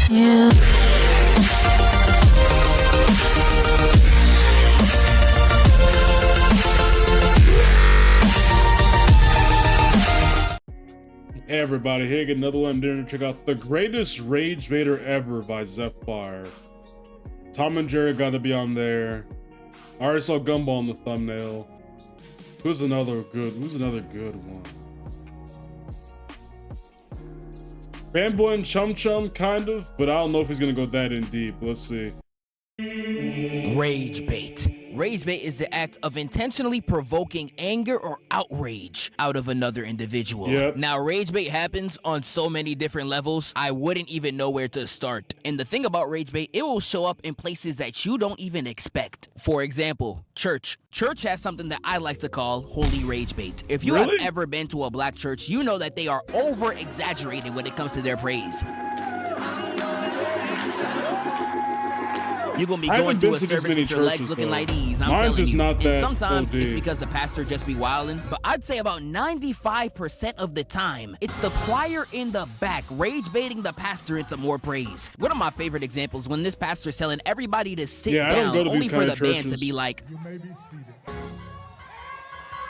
you. Hey everybody, here again, another one. I'm to check out The Greatest Rage Baiter Ever by Zephyr. Tom and Jerry got to be on there. I already saw Gumball on the thumbnail. Who's another good one? Fanboy and Chum Chum, kind of, but I don't know if he's gonna go that in deep. Let's see. Rage bait. Rage bait is the act of intentionally provoking anger or outrage out of another individual. Yep. Now, rage bait happens on so many different levels, I wouldn't even know where to start. And the thing about rage bait, it will show up in places that you don't even expect. For example, church. Church has something that I like to call holy rage bait. If you have ever been to a black church, you know that they are over-exaggerated when it comes to their praise. You're gonna be going through a service with your legs looking like these. I'm telling you. And sometimes it's because the pastor just be wilding, but I'd say about 95% of the time, it's the choir in the back rage baiting the pastor into more praise. One of my favorite examples when this pastor is telling everybody to sit down only for the band to be like, "You may be seated."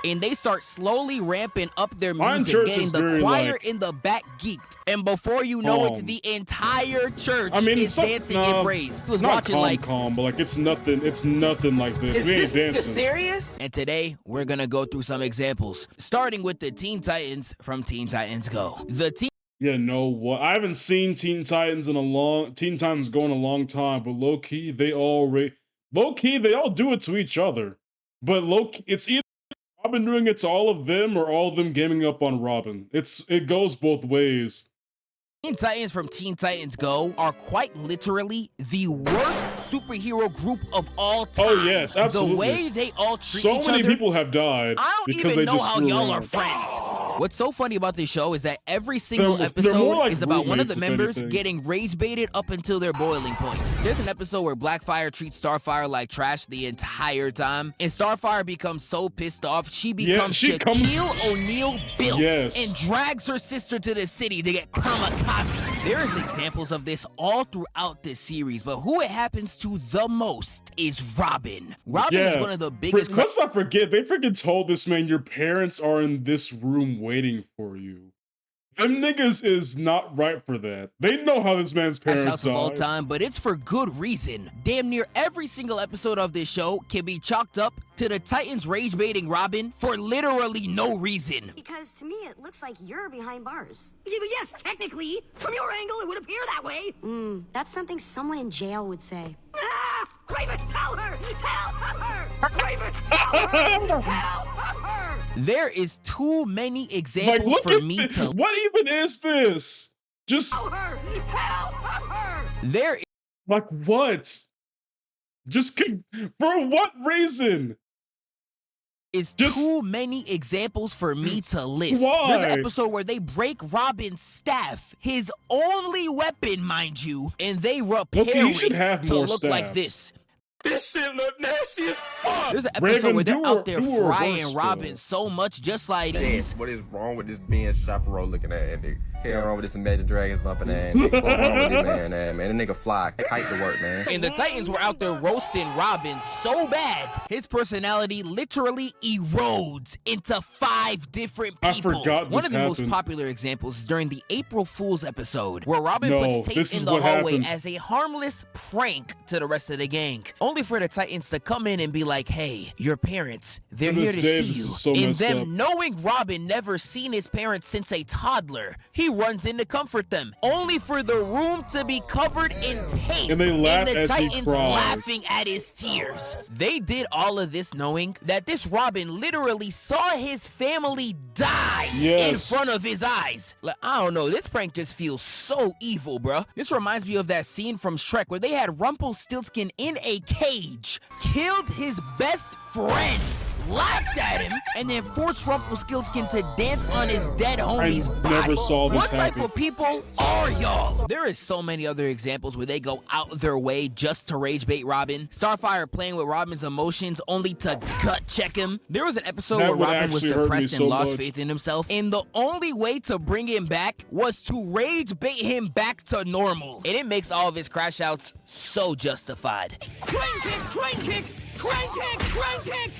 And they start slowly ramping up their music, getting the choir in the back geeked. And before you know it, the entire church is dancing in praise. He was watching calm, but like it's nothing like this. We ain't dancing. Serious? And today, we're gonna go through some examples, starting with the Teen Titans from Teen Titans Go. Yeah, no, what? I haven't seen Teen Titans go in a long time, but low-key, they all do it to each other. But low-key, it's either Robin doing it to all of them or all of them gaming up on Robin. It goes both ways. Teen Titans from Teen Titans Go are quite literally the worst superhero group of all time. Oh yes, absolutely. The way they all treat each other. So many people have died because they just screw around. I don't even know how y'all are friends. What's so funny about this show is that every single episode is about one of the members getting rage baited up until their boiling point. There's an episode where Blackfire treats Starfire like trash the entire time, and Starfire becomes so pissed off, she becomes Shaquille O'Neal built and drags her sister to the city to get kamikaze. There is examples of this all throughout this series, but who it happens to the most is Robin. Robin is one of the biggest... Let's not forget, they freaking told this man, your parents are in this room waiting for you. Them niggas is not right for that. They know how this man's parents died. Of all time, but it's for good reason. Damn near every single episode of this show can be chalked up to the Titans rage baiting Robin for literally no reason. Because to me, it looks like you're behind bars. Yeah, but yes, technically, from your angle, it would appear that way. That's something someone in jail would say. Ah! Raven, tell her! Tell her! Raven, tell her! Tell her! There is too many examples for me to... What even is this? Just... Tell her! Tell her! There is... Like what? Just... For what reason? Is too many examples for me to list. Why? There's an episode where they break Robin's staff, his only weapon, mind you, and they repair it to look like this. This shit look nasty as fuck. There's an episode where they're out there frying Robin so much, just like this. What is wrong with this being chaperone looking at nigga? Hell wrong with this Imagine Dragons bumping ass nigga? What's wrong with this man? The nigga fly kite to work, man. And the Titans were out there roasting Robin so bad, his personality literally erodes into 5 different people. I forgot One of the most popular examples is during the April Fool's episode, where Robin puts tape in the hallway as a harmless prank to the rest of the gang. Only for the Titans to come in and be like, hey, your parents, they're here to see you. And them knowing Robin never seen his parents since a toddler, he runs in to comfort them, only for the room to be covered in tape. And they laugh and the as Titans he cries. laughing at his tears. They did all of this knowing that this Robin literally saw his family die in front of his eyes. Like, I don't know, this prank just feels so evil, bruh. This reminds me of that scene from Shrek where they had Rumpelstiltskin in a cage, killed his best friend laughed at him, and then forced Rumpelstiltskin to dance on his dead homie's body. I never saw this happen. What type of people are y'all? There is so many other examples where they go out their way just to rage bait Robin. Starfire playing with Robin's emotions only to gut check him. There was an episode where Robin was depressed and lost faith in himself, and the only way to bring him back was to rage bait him back to normal. And it makes all of his crash outs so justified. Crane kick, crane kick, crane kick, crane kick.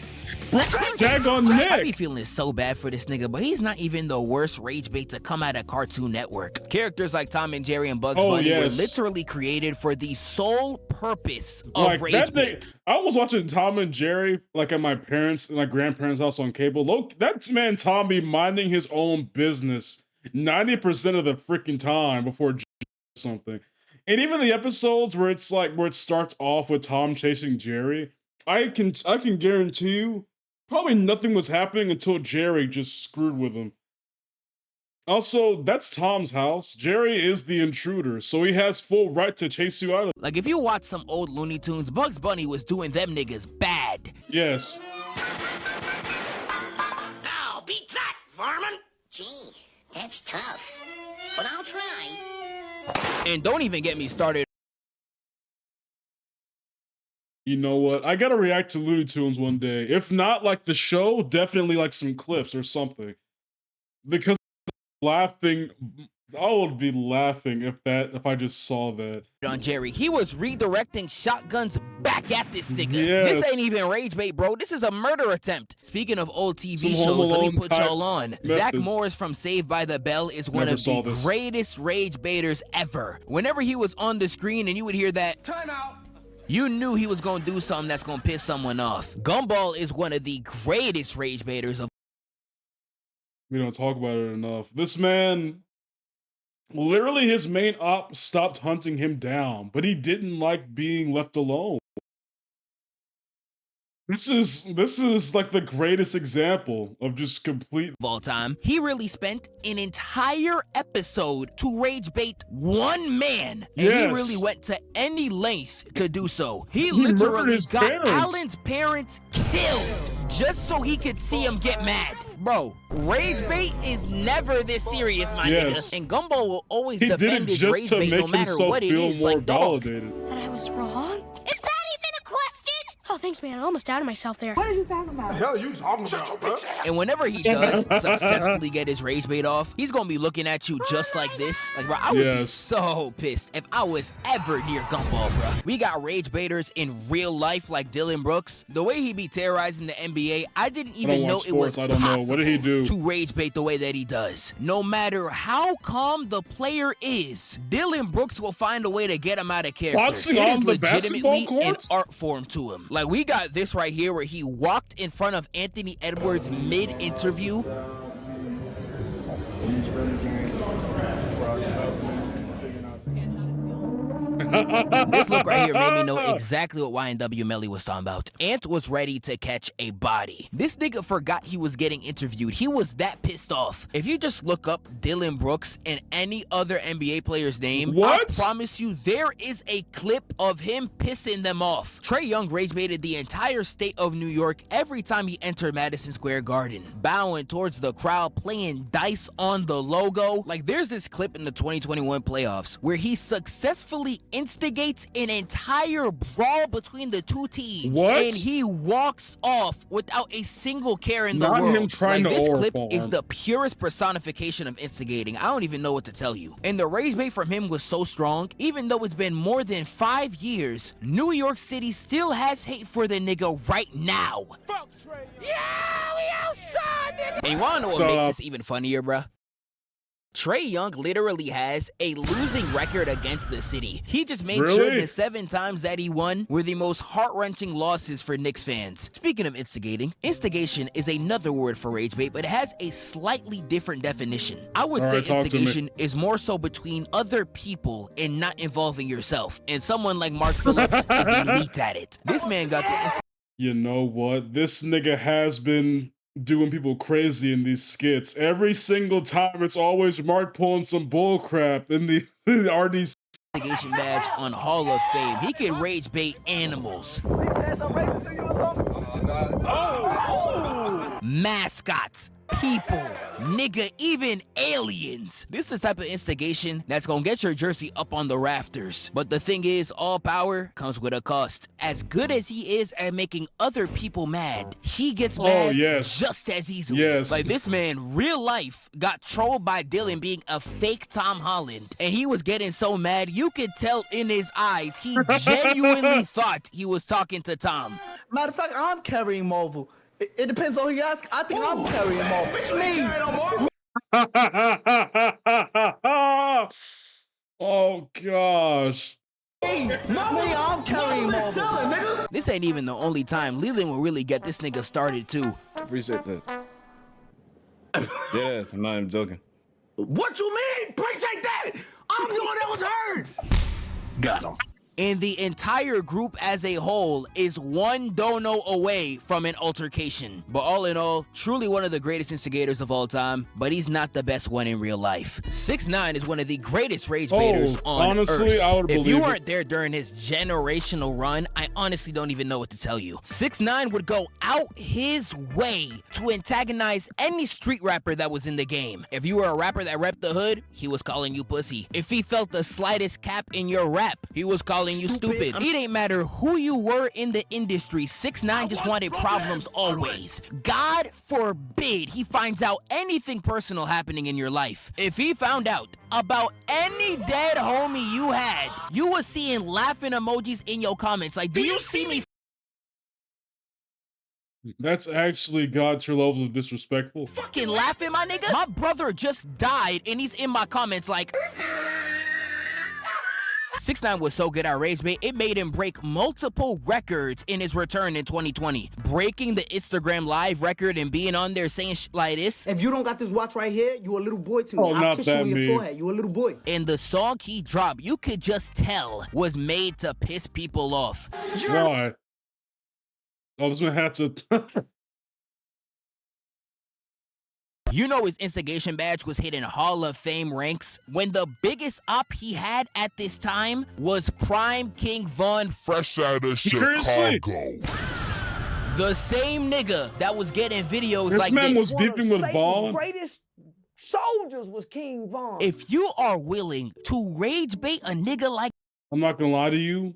Tag on Nick. I be feeling so bad for this nigga, but he's not even the worst rage bait to come out of Cartoon Network. Characters like Tom and Jerry and Bugs Bunny were literally created for the sole purpose of rage bait. I was watching Tom and Jerry like at my parents' and my grandparents' house on cable. Look, that man Tom be minding his own business 90% of the freaking time before something. And even the episodes where it starts off with Tom chasing Jerry, I can guarantee you probably nothing was happening until Jerry just screwed with him. Also, that's Tom's house. Jerry is the intruder, so he has full right to chase you out of it. Like, if you watch some old Looney Tunes, Bugs Bunny was doing them niggas bad. Yes. Now, beat that, Varmin! Gee, that's tough. But I'll try. And don't even get me started. You know what? I gotta react to Looney Tunes one day. If not like the show, definitely like some clips or something. Because laughing, I would be laughing if I just saw that. On Jerry, he was redirecting shotguns back at this nigga. Yes. This ain't even rage bait, bro. This is a murder attempt. Speaking of old TV shows, let me put y'all on. methods. Zach Morris from Saved by the Bell is one of the greatest rage baiters ever. Whenever he was on the screen and you would hear that, Time out. you knew he was gonna do something that's gonna piss someone off. Gumball is one of the greatest rage baiters of. We don't talk about it enough. This man, literally his main op stopped hunting him down, but he didn't like being left alone. This is like the greatest example of just complete of all time. He really spent an entire episode to rage bait one man, and he really went to any length to do so. He literally got Alan's parents killed just so he could see him get mad. Bro, rage bait is never this serious, my nigga. And Gumball will always defend his rage bait no matter what it is. Like, dog. That I was wrong? Is that even a question? Oh, thanks, man. I almost doubted myself there. What are you talking about? The hell are you talking about, bro? And whenever he does successfully get his rage bait off, he's gonna be looking at you just like this. Like, bro, I would be so pissed if I was ever near Gumball, bro. We got rage baiters in real life like Dylan Brooks. The way he be terrorizing the NBA, I didn't even know it was possible what did he do to rage bait the way that he does. No matter how calm the player is, Dylan Brooks will find a way to get him out of character. Boxing it on is the basketball legitimately an court? art form to him. Like, we got this right here where he walked in front of Anthony Edwards mid-interview. This look right here made me know exactly what YNW Melly was talking about. Ant was ready to catch a body. This nigga forgot he was getting interviewed. He was that pissed off. If you just look up Dylan Brooks and any other NBA player's name, I promise you there is a clip of him pissing them off. Trae Young rage baited the entire state of New York every time he entered Madison Square Garden, bowing towards the crowd, playing dice on the logo. Like, there's this clip in the 2021 playoffs where he successfully instigates an entire brawl between the two teams. And he walks off without a single care in the world. Him trying to this clip is the purest personification of instigating. I don't even know what to tell you. And the rage bait from him was so strong, even though it's been more than 5 years, New York City still has hate for the nigga right now. Fuck Trey. Yeah, we outside, nigga. And you wanna know what makes this even funnier, bruh? Trae Young literally has a losing record against the city. He just made sure the 7 times that he won were the most heart-wrenching losses for Knicks fans. Speaking of instigating, instigation is another word for rage bait, but it has a slightly different definition. I would say instigation is more so between other people and not involving yourself. And someone like Mark Phillips is elite at it. This man got the You know what? This nigga has been doing people crazy in these skits. Every single time, it's always Mark pulling some bull crap in the RDC instigation badge on Hall of Fame. He can rage bait animals. Oh, mascots, people, nigga, even aliens. This is the type of instigation that's gonna get your jersey up on the rafters. But the thing is, all power comes with a cost. As good as he is at making other people mad, he gets mad just as easily. Like this man, real life, got trolled by Dylan being a fake Tom Holland. And he was getting so mad, you could tell in his eyes, he genuinely thought he was talking to Tom. Matter of fact, I'm carrying Marvel. It depends on who you ask. I think I'm carrying Marvel. Bitch, me. Oh gosh. I'm carrying Marvel. This ain't even the only time Leland will really get this nigga started too. Appreciate that. Yes, I'm not even joking. What you mean? Appreciate that. I'm the one that was hurt. Got him. And the entire group as a whole is one dono away from an altercation. But all in all, truly one of the greatest instigators of all time, but he's not the best one in real life. 6ix9ine is one of the greatest rage baiters on honestly, Earth. I would believe if you weren't there during his generational run, I honestly don't even know what to tell you. 6ix9ine would go out his way to antagonize any street rapper that was in the game. If you were a rapper that repped the hood, he was calling you pussy. If he felt the slightest cap in your rap, he was calling you stupid. It ain't matter who you were in the industry, 6ix9ine just wanted problems always. God forbid he finds out anything personal happening in your life. If he found out about any dead homie you had, you was seeing laughing emojis in your comments. Like, do you see me? That's actually got to your levels of disrespectful. Fucking laughing, my nigga? My brother just died and he's in my comments like... 6ix9ine was so good at rage bait, it made him break multiple records in his return in 2020. Breaking the Instagram live record and being on there saying shit like this. If you don't got this watch right here, you a little boy to me. Oh, I'll kiss you on your forehead. You a little boy. And the song he dropped, you could just tell, was made to piss people off. Why? Oh, this man had to... You know his instigation badge was hitting Hall of Fame ranks when the biggest op he had at this time was Prime King Von fresh out of Chicago. The same nigga that was getting videos this like man this. was beefing with Vaughn. Greatest soldiers was King Von. If you are willing to rage bait a nigga like... I'm not gonna lie to you.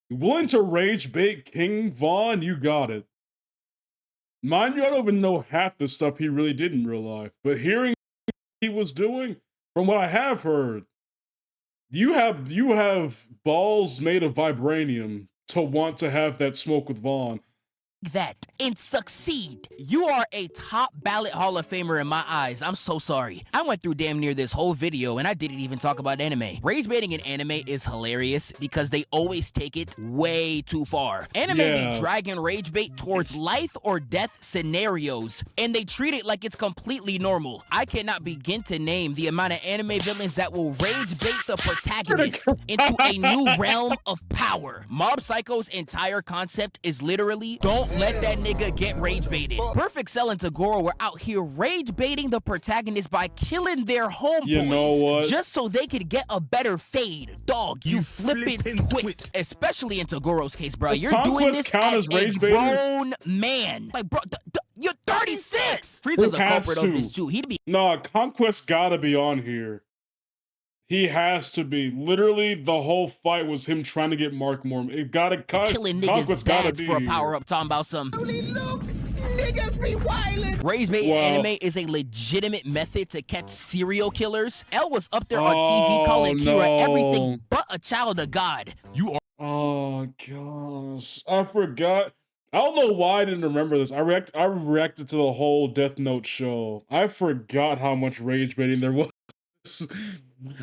You're willing to rage bait King Von? You got it. Mind you, I don't even know half the stuff he really did in real life, but hearing what he was doing, from what I have heard, you have balls made of vibranium to want to have that smoke with Vaughn. That and succeed. You are a top ballot Hall of Famer in my eyes. I'm so sorry. I went through damn near this whole video and I didn't even talk about anime. Rage baiting in anime is hilarious because they always take it way too far. Anime be dragging rage bait towards life or death scenarios and they treat it like it's completely normal. I cannot begin to name the amount of anime villains that will rage bait the protagonist into a new realm of power. Mob Psycho's entire concept is literally don't let that nigga get rage baited. Perfect Cell and Tagoro were out here rage baiting the protagonist by killing their homeboys. You know what? Just so they could get a better fade. Dog, you flippin' twit. Especially in Tagoro's case, bro. Does You're Conquest doing this count as as a grown man. Like, bro, you're 36. Frieza's a culprit of this too. He'd be... Nah, Conquest gotta be on here. He has to be. Literally, the whole fight was him trying to get Mark Mormon. It gotta cut. Killing niggas' dads for a power-up, talking about some... Look, niggas be wildin'. Rage bait in anime is a legitimate method to catch serial killers. L was up there on TV calling Kira everything but a child of God. You are... Oh, gosh. I forgot. I don't know why I didn't remember this. I reacted to the whole Death Note show. I forgot how much rage baiting there was.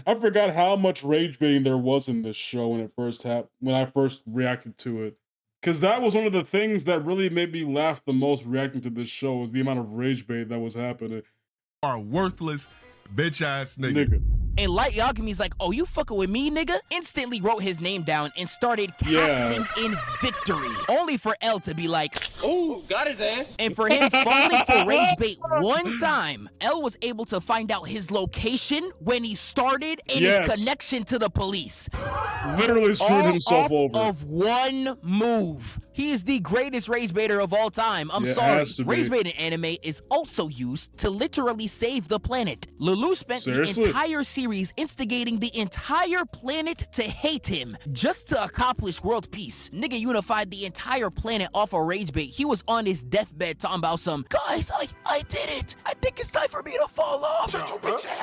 I forgot how much rage baiting there was in this show when it first happened, when I first reacted to it. Because that was one of the things that really made me laugh the most reacting to this show, was the amount of rage bait that was happening. Are worthless bitch-ass nigga. And Light Yagami's like, oh, you fucking with me, nigga? Instantly wrote his name down and started cackling in victory. Only for L to be like, ooh, got his ass. And for him falling for rage bait one time, L was able to find out his location when he started and his connection to the police. Literally screwed himself over. Of one move. He is the greatest rage baiter of all time. I'm sorry. Rage bait in anime is also used to literally save the planet. Lulu spent the entire series instigating the entire planet to hate him just to accomplish world peace. Nigga unified the entire planet off a rage bait. He was on his deathbed talking about some, guys, I did it. I think it's time for me to fall off.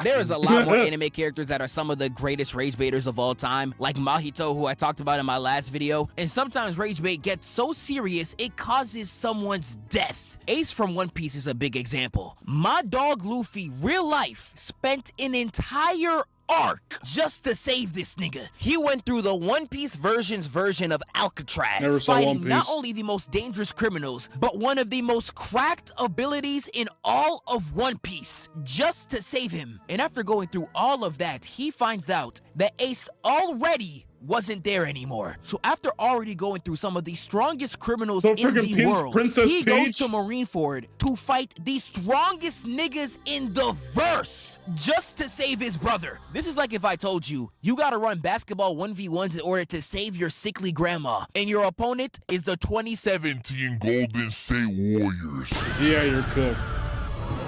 There is a lot more anime characters that are some of the greatest rage baiters of all time, like Mahito, who I talked about in my last video. And sometimes rage bait gets so serious it causes someone's death. Ace from One Piece is a big example. My dog Luffy, real life, spent an entire arc just to save this nigga. He went through the One Piece version of Alcatraz, fighting not only the most dangerous criminals, but one of the most cracked abilities in all of One Piece, just to save him. And after going through all of that, he finds out that Ace already wasn't there anymore. So after already going through some of the strongest criminals in the world, he goes to Marineford to fight the strongest niggas in the verse just to save his brother. This is like if I told you, you gotta run basketball 1v1s in order to save your sickly grandma, and your opponent is the 2017 Golden State Warriors. Yeah, you're cooked.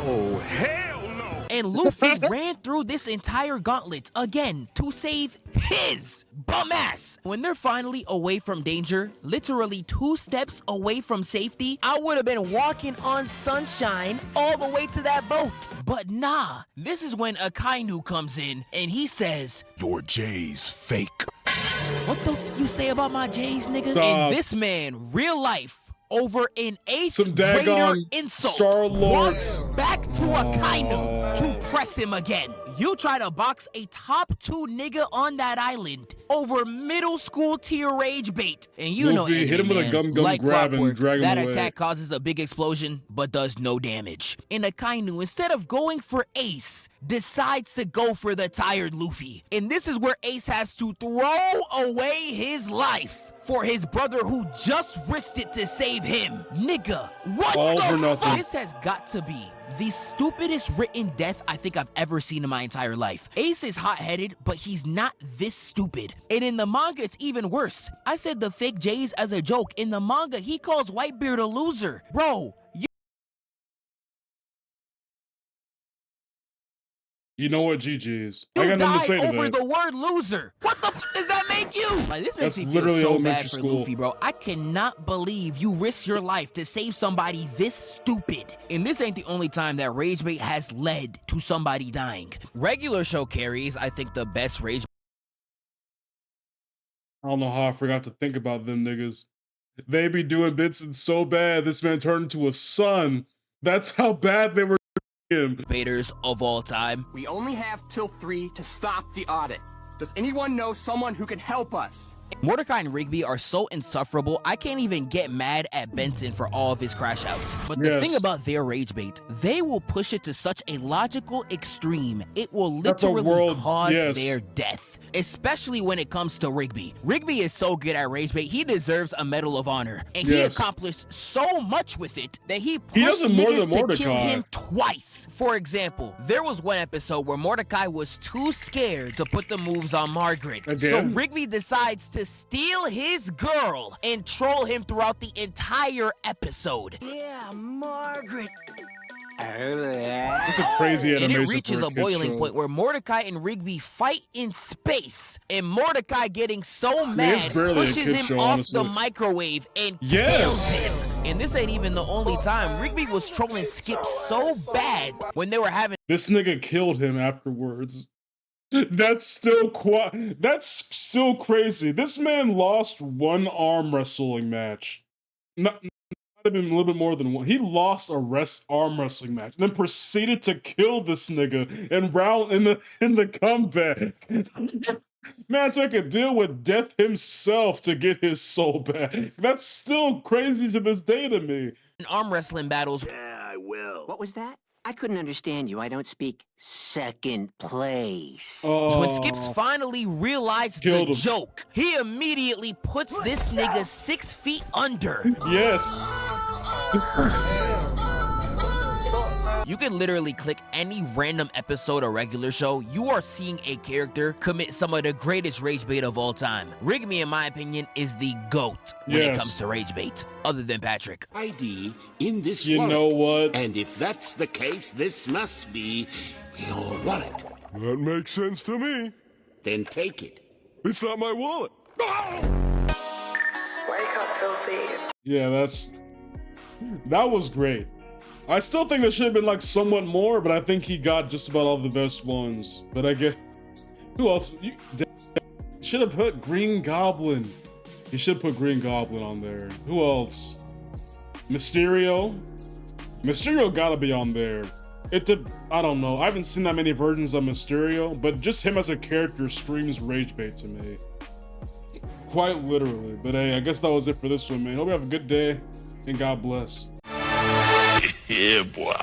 Oh, hell! And Luffy ran through this entire gauntlet again to save his bum ass. When they're finally away from danger, literally 2 steps away from safety, I would have been walking on sunshine all the way to that boat. But nah, this is when Akainu comes in and he says, "Your J's fake." What the f you say about my J's, nigga? And this man, real life, over an Ace greater insult, walks back to Akainu to press him again. You try to box a top 2 nigga on that island over middle school tier rage bait, and you know hit him with a gum like grab and drag him that away. Attack causes a big explosion but does no damage. And Akainu, instead of going for Ace, decides to go for the tired Luffy. And this is where Ace has to throw away his life for his brother who just risked it to save him. Nigga, what the fuck? This has got to be the stupidest written death I think I've ever seen in my entire life. Ace is hot-headed, but he's not this stupid. And in the manga, it's even worse. I said the fake J's as a joke. In the manga, he calls Whitebeard a loser. Bro, you know what, GG's. I got nothing to say to that. Over the word loser. What the f does that make you? Like, this makes me feel so bad for Luffy, bro. I cannot believe you risk your life to save somebody this stupid. And this ain't the only time that rage bait has led to somebody dying. Regular show carries, I think, the best rage. I don't know how I forgot to think about them niggas. They be doing bits and so bad, this man turned into a son. That's how bad they were. Baiters of all time. We only have till 3 to stop the audit. Does anyone know someone who can help us? Mordecai and Rigby are so insufferable, I can't even get mad at Benson for all of his crash outs. But the thing about their rage bait, they will push it to such a logical extreme, it will literally cause their death. Especially when it comes to Rigby. Rigby is so good at rage bait, he deserves a Medal of Honor. And he accomplished so much with it that he pushed niggas to kill him twice. For example, there was one episode where Mordecai was too scared to put the moves on Margaret. So Rigby decides to steal his girl and troll him throughout the entire episode. Yeah, Margaret. It's a crazy animation. And it reaches a boiling point where Mordecai and Rigby fight in space, and Mordecai, getting so mad, pushes him off the microwave and kills him. And this ain't even the only time. Rigby was trolling Skip so bad when they were having— This nigga killed him afterwards. That's still crazy. This man lost one arm wrestling match. Not even a little bit more than one. He lost a arm wrestling match, and then proceeded to kill this nigga in the comeback. Man took a deal with death himself to get his soul back. That's still crazy to this day to me. Arm wrestling battles. Yeah, I will. What was that? I couldn't understand you. I don't speak second place. When Skips finally realized the joke, he immediately puts this nigga 6 feet under. Yes. You can literally click any random episode or regular show, you are seeing a character commit some of the greatest rage bait of all time. Rigby, in my opinion, is the GOAT when it comes to rage bait, other than Patrick. ID in this you wallet. Know what? And if that's the case, this must be your wallet. That makes sense to me. Then take it. It's not my wallet. Oh! Wake up, filthy. Yeah, that was great. I still think there should have been like somewhat more, but I think he got just about all the best ones. But I get who else? You should have put Green Goblin. He should put Green Goblin on there. Who else? Mysterio. Mysterio gotta be on there. I don't know. I haven't seen that many versions of Mysterio, but just him as a character screams rage bait to me. Quite literally. But hey, I guess that was it for this one, man. Hope you have a good day, and God bless. Yeah, boy.